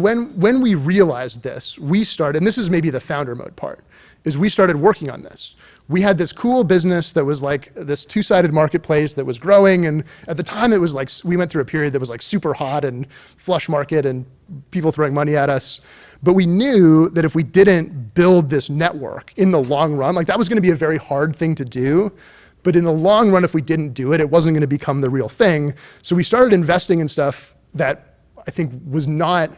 When we realized this, we started, and this is maybe the founder mode part, is we started working on this. We had this cool business that was like this two-sided marketplace that was growing, and at the time it was like, we went through a period that was like super hot and flush market and people throwing money at us. But we knew that if we didn't build this network in the long run, like that was gonna be a very hard thing to do. But in the long run, if we didn't do it, it wasn't gonna become the real thing. So we started investing in stuff that I think was not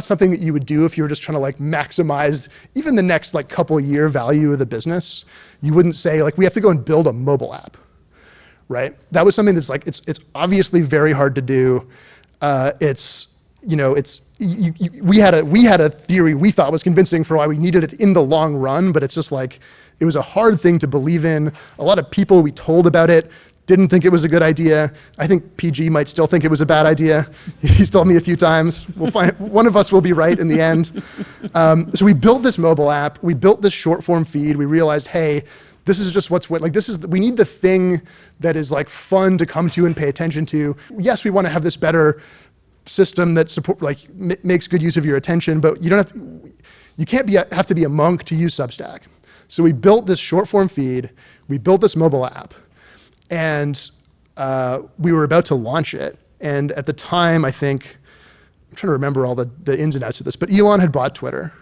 something that you would do if you were just trying to like maximize even the next like couple year value of the business. You wouldn't say like, we have to go and build a mobile app, right? That was something that's like, it's obviously very hard to do. We had a theory we thought was convincing for why we needed it in the long run, but it's just like, it was a hard thing to believe in. A lot of people we told about it didn't think it was a good idea. I think PG might still think it was a bad idea. He's told me a few times. We'll find, one of us will be right in the end. So we built this mobile app. We built this short form feed. We realized, hey, this is just we need the thing that is like fun to come to and pay attention to. Yes, we want to have this better system that makes good use of your attention, but you can't have to be a monk to use Substack. So we built this short form feed. We built this mobile app. And we were about to launch it. And at the time, I think, I'm trying to remember all the ins and outs of this, but Elon had bought Twitter.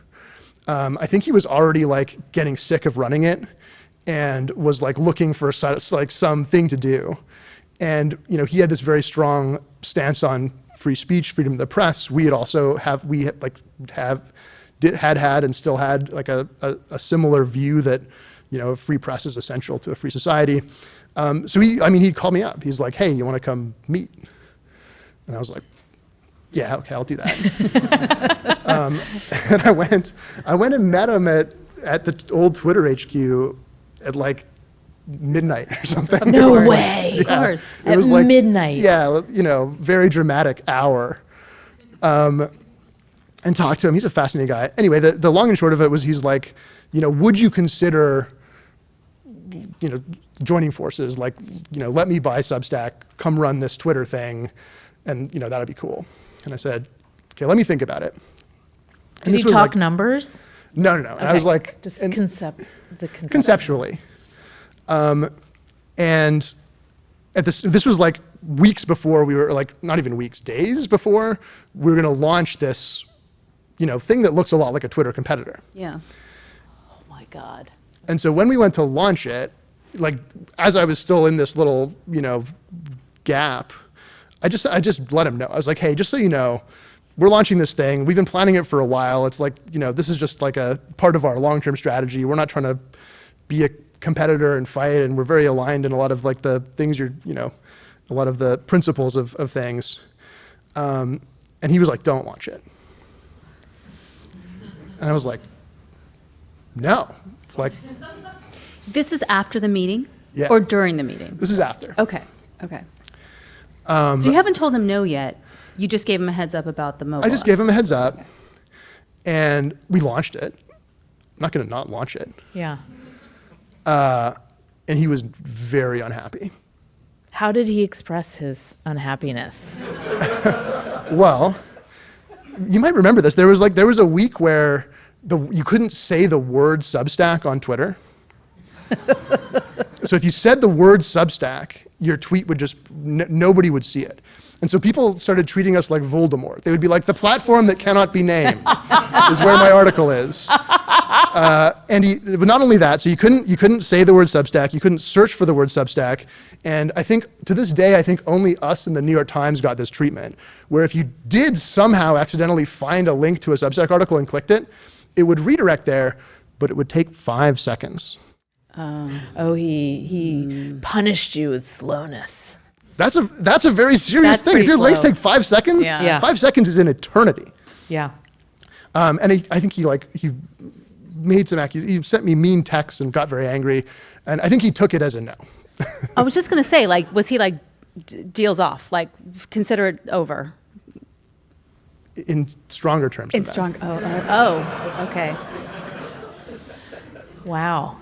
I think he was already like getting sick of running it and was like looking for like something to do. And he had this very strong stance on free speech, freedom of the press. We had also had and still had like a similar view that a free press is essential to a free society. So he called me up. He's like, hey, you want to come meet? And I was like, yeah, okay, I'll do that. And I went and met him at the old Twitter HQ at like midnight or something. No way. Of course. It was like midnight. Yeah, very dramatic hour. And talked to him. He's a fascinating guy. Anyway, the long and short of it was he's like, would you consider joining forces, like, let me buy Substack, come run this Twitter thing, and that'd be cool. And I said, okay, let me think about it. And Did you talk numbers? No. And okay. I was like, just conceptually. And this was like weeks before we were like, not even weeks, days before we were gonna launch this, thing that looks a lot like a Twitter competitor. Yeah. Oh my God. And so when we went to launch it, like as I was still in this little, gap, I just let him know. I was like, hey, just so you know, we're launching this thing. We've been planning it for a while. It's like, this is just like a part of our long-term strategy. We're not trying to be a competitor and fight, and we're very aligned in a lot of like the things a lot of the principles of things. And he was like, don't launch it. And I was like, no, like. This is after the meeting? Yeah. Or during the meeting? This is after. Okay. So you haven't told him no yet. You just gave him a heads up about the mobile I just gave him a heads up, and we launched it. I'm not gonna not launch it. Yeah. And he was very unhappy. How did he express his unhappiness? Well, you might remember this. There was a week where you couldn't say the word Substack on Twitter. So if you said the word Substack, your tweet would just, nobody would see it. And so people started treating us like Voldemort. They would be like, the platform that cannot be named is where my article is. But not only that, so you couldn't say the word Substack, you couldn't search for the word Substack. And I think, to this day, I think only us and the New York Times got this treatment, where if you did somehow accidentally find a link to a Substack article and clicked it, it would redirect there, but it would take 5 seconds. He punished you with slowness. That's a very serious thing. If your links take 5 seconds, Yeah. 5 seconds is an eternity. Yeah. And I think he made some he sent me mean texts and got very angry, and I think he took it as a no. I was just gonna say, like, was he like, deals off, like, consider it over? In stronger terms. Okay. Wow.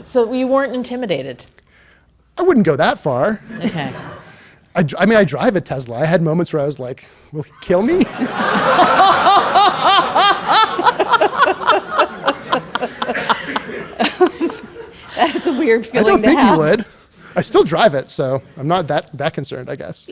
So you weren't intimidated? I wouldn't go that far. Okay. I mean, I drive a Tesla. I had moments where I was like, will he kill me? That's a weird I feeling don't to think have. he would. I still drive it, so I'm not that concerned, I guess.